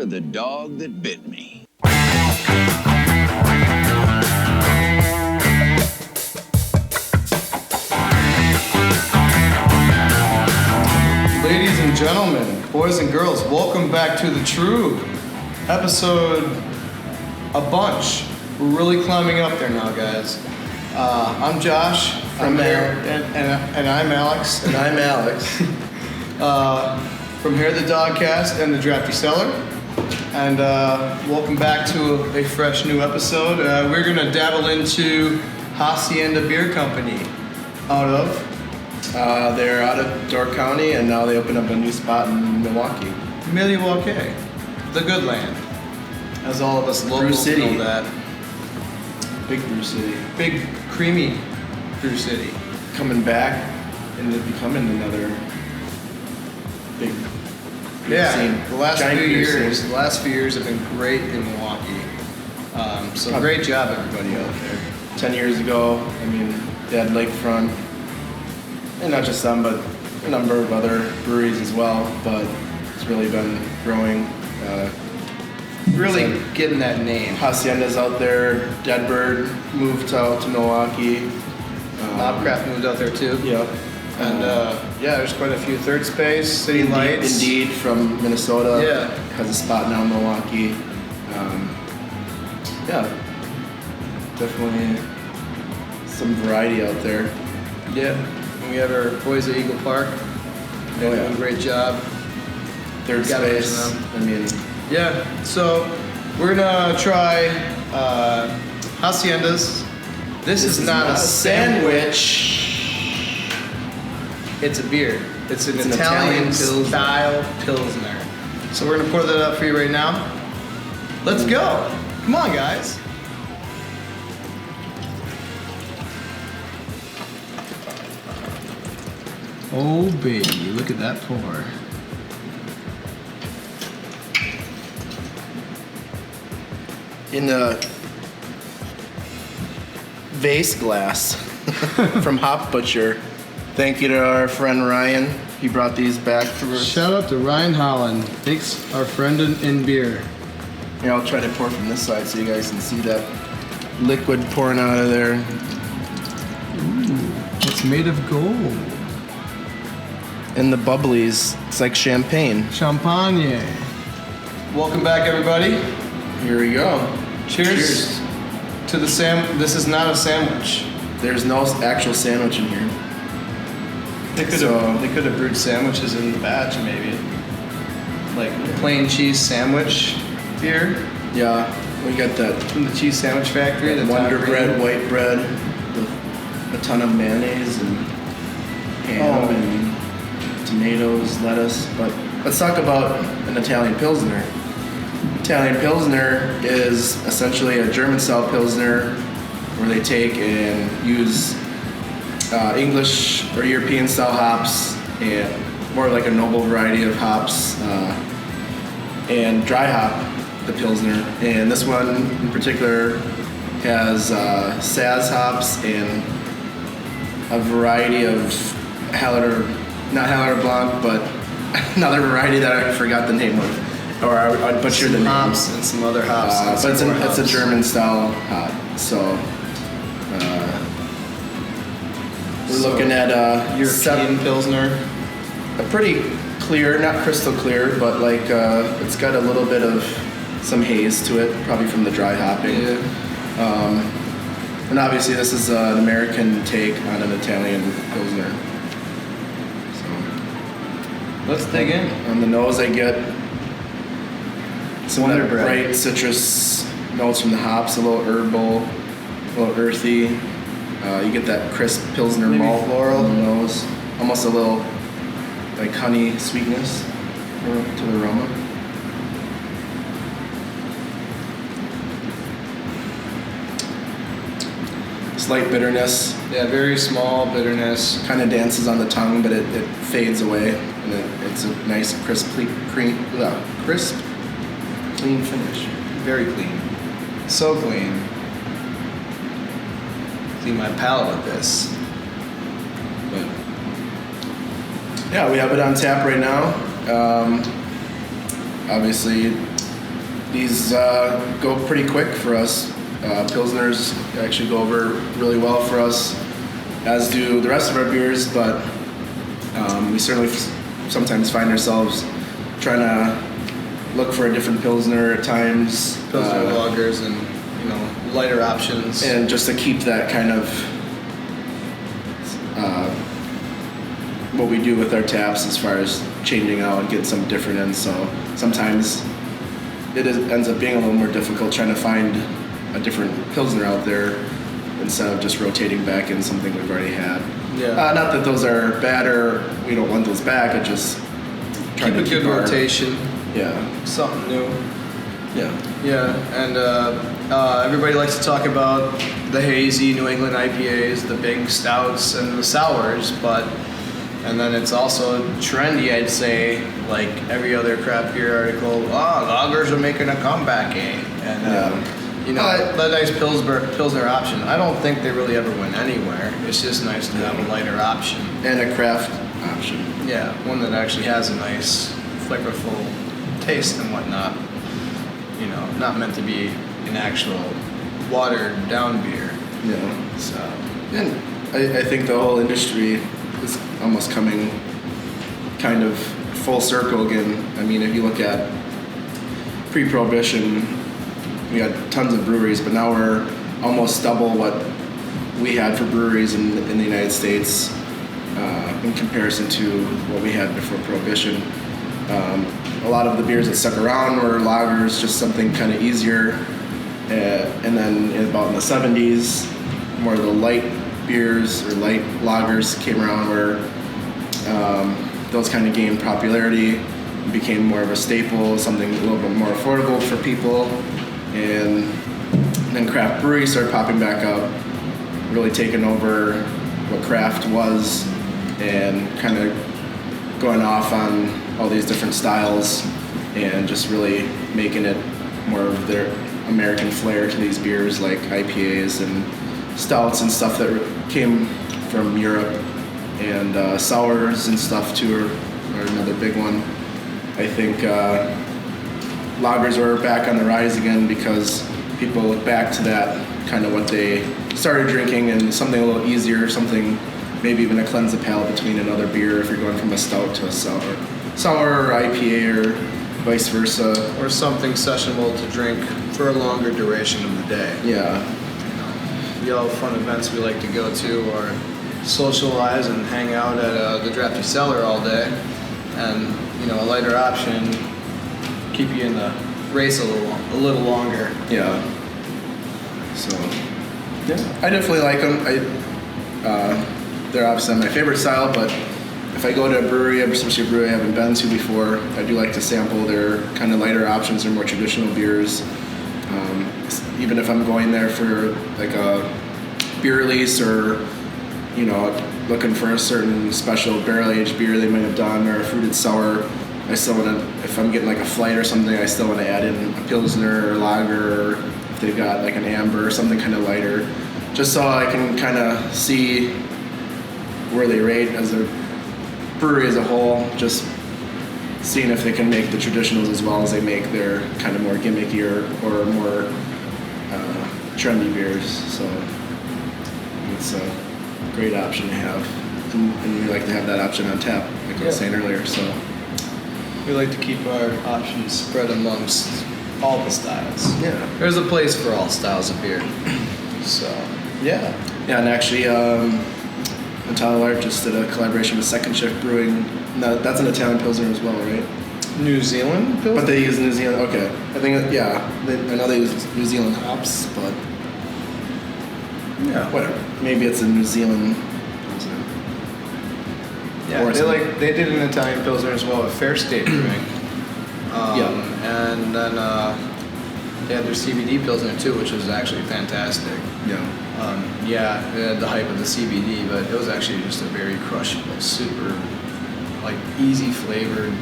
of the dog that bit me. Ladies and gentlemen, boys and girls, welcome back to the Trub. Episode a bunch. We're really climbing up there now, guys. I'm Josh. From there. And I'm Alex. And I'm Alex. From here, the Dogcast and the Drafty Cellar. And welcome back to a fresh new episode. We're going to dabble into Hacienda Beer Company out of... They're out of Door County, and now they open up a new spot in Milwaukee. Milwaukee, the good land, as all of us locals know that. Big brew city. Big, creamy brew city. Coming back and becoming another big scene. The last few years have been great in Milwaukee. So great job, everybody out there. 10 years ago, I mean, they had Lakefront, and not just them, but a number of other breweries as well. But it's really been growing. Really getting that name. Hacienda's out there. Deadbird moved out to Milwaukee. Craft moved out there too. Yep. And there's quite a few. Third Space, City Lights. Indeed, from Minnesota. Yeah. Has a spot now in Milwaukee. Definitely some variety out there. Yeah. And we have our boys at Eagle Park. They're doing a great job. Third Space. I mean. Yeah, so we're gonna try Hacienda's. This is not a sandwich. It's a beer. It's an Italian Style Pilsner. So we're gonna pour that up for you right now. Let's go. Come on, guys. Oh, baby, look at that pour. In a vase glass from Hop Butcher. Thank you to our friend Ryan. He brought these back for us. Shout out to Ryan Holland. Thanks, our friend in beer. Here, I'll try to pour from this side so you guys can see that liquid pouring out of there. Ooh, it's made of gold. And the bubblies, it's like champagne. Champagne. Welcome back, everybody. Here we go. Cheers. To the This is not a sandwich. There's no actual sandwich in here. They could have brewed sandwiches in the batch, maybe. Like plain cheese sandwich beer. Yeah, we got that from the cheese sandwich factory. The Wonder Bread, white bread, with a ton of mayonnaise and ham and tomatoes, lettuce. But let's talk about an Italian Pilsner. Italian Pilsner is essentially a German style Pilsner where they take and use English or European style hops and more like a noble variety of hops and dry hop the Pilsner. And this one in particular has Saz hops and a variety of not Hallertau Blanc, but another variety that I forgot the name of. Or I'd butcher the hops and some other hops. But it's a German style hop. So we're looking at European Pilsner. A pretty clear, not crystal clear, but like it's got a little bit of some haze to it, probably from the dry hopping. Yeah. And obviously this is an American take on an Italian Pilsner. So let's dig in. On the nose I get some bright citrus notes from the hops, a little herbal, a little earthy. You get that crisp Pilsner malt floral on the nose. Almost a little like honey sweetness to the aroma. Slight bitterness. Yeah, very small bitterness. Kind of dances on the tongue, but it fades away. And it's a nice crisp, clean finish. Very clean. So clean. Clean my palate with this. But yeah, we have it on tap right now. Obviously, These go pretty quick for us. Pilsners actually go over really well for us, as do the rest of our beers, but we certainly sometimes find ourselves trying to look for a different Pilsner at times. Pilsner lagers and, lighter options. And just to keep that kind of what we do with our taps as far as changing out and getting some different in. So sometimes ends up being a little more difficult trying to find a different Pilsner out there instead of just rotating back in something we've already had. Yeah. Not that those are bad or we don't want those back, it just trying to keep a good rotation. Yeah. Something new. Yeah. Yeah, and everybody likes to talk about the hazy New England IPAs, the big stouts, and the sours, and then it's also trendy, I'd say, like every other craft beer article, lagers are making a comeback, And, that nice Pilsner option, I don't think they really ever went anywhere. It's just nice to have a lighter option. And a craft option. Yeah, one that actually has a nice, flavorful taste and whatnot. Not meant to be an actual watered down beer. Yeah. So. And I think the whole industry is almost coming kind of full circle again. I mean, if you look at pre-Prohibition, we had tons of breweries, but now we're almost double what we had for breweries in the United States in comparison to what we had before Prohibition. A lot of the beers that stuck around were lagers, just something kind of easier. And then about in the 70s, more of the light beers or light lagers came around where those kind of gained popularity and became more of a staple, something a little bit more affordable for people. And then craft breweries started popping back up, really taking over what craft was and kind of going off on all these different styles and just really making it more of their American flair to these beers like IPAs and stouts and stuff that came from Europe, and sours and stuff too are another big one. I think lagers are back on the rise again because people look back to that kind of what they started drinking and something a little easier, something maybe even to cleanse the palate between another beer if you're going from a stout to a sour or IPA or vice versa. Or something sessionable to drink for a longer duration of the day. Yeah. We all have fun events we like to go to or socialize and hang out at the Drafty Cellar all day. And, a lighter option, keep you in the race a little longer. Yeah. So, yeah, I definitely like them. They're obviously my favorite style, but if I go to a brewery, especially a brewery I haven't been to before, I do like to sample their kind of lighter options or more traditional beers. Even if I'm going there for like a beer release or, looking for a certain special barrel-aged beer they might have done or a fruited sour, I still want to, if I'm getting like a flight or something, I still want to add in a Pilsner or lager, or if they've got like an amber or something kind of lighter, just so I can kind of see where they rate as a brewery as a whole, just seeing if they can make the traditionals as well as they make their kind of more gimmicky or more trendy beers. So it's a great option to have, and we like to have that option on tap, like I was saying earlier. So we like to keep our options spread amongst all the styles. Yeah, there's a place for all styles of beer. So yeah, and actually Italian just did a collaboration with Second Shift Brewing. No, that's an Italian Pilsner as well, right? New Zealand Pilsner? But they use New Zealand, okay. I think, I know they use New Zealand hops, but yeah, whatever. Maybe it's a New Zealand Pilsner. Yeah, they did an Italian Pilsner as well at Fair State Brewing. And then they had their CBD Pilsner too, which was actually fantastic. Yeah. They had the hype of the CBD, but it was actually just a very crushable, super, easy flavored,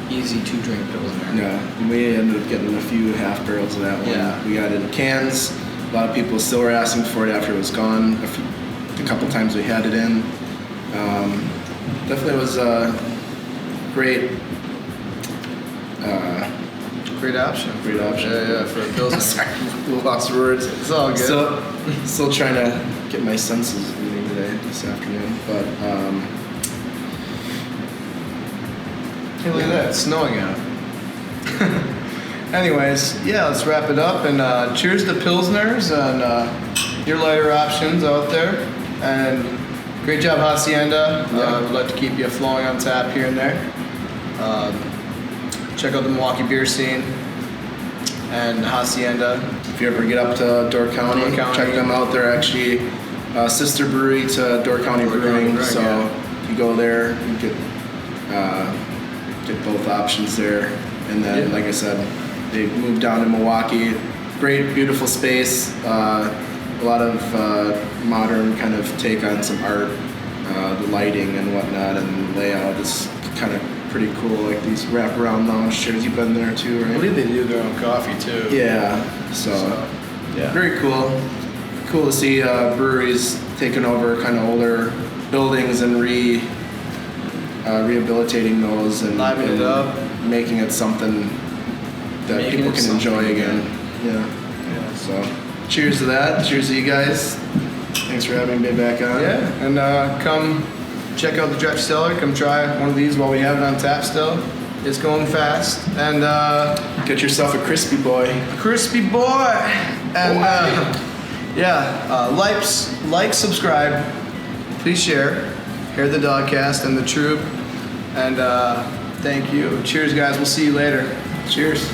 easy to drink Pilsner. Yeah, and we ended up getting a few half barrels of that one. Yeah. We got it in cans. A lot of people still were asking for it after it was gone. A couple times we had it in. Definitely was a great Great option. Great option. Yeah, for a Pilsner. Sorry, lost words. It's all good. Still trying to get my senses moving today, this afternoon. But, hey, look at that. It's snowing out. Anyways, yeah, let's wrap it up. And cheers to Pilsners and your lighter options out there. And great job, Hacienda. We'd like to keep you flowing on tap here and there. Check out the Milwaukee beer scene and Hacienda. if you ever get up to Door County, check them out. They're actually a sister brewery to Door County Brewing. So if you go there, you get both options there. And then, like I said, they moved down to Milwaukee. Great, beautiful space. A lot of modern kind of take on some art, the lighting and whatnot, and the layout is kind of pretty cool. Like these wraparound lounge chairs. You've been there too, right? I believe they do their own coffee too. Yeah. So yeah, very cool. Cool to see breweries taking over kind of older buildings and rehabilitating those and livening it up, making it something that people can enjoy again. Yeah. So, cheers to that. Cheers to you guys. Thanks for having me back on. Yeah, and come check out the Drafty Cellar. Come try one of these while we have it on tap still. It's going fast. And get yourself a crispy boy. crispy boy. And like, subscribe, please share the Dogcast and the Trub. And thank you. Cheers, guys. We'll see you later. Cheers.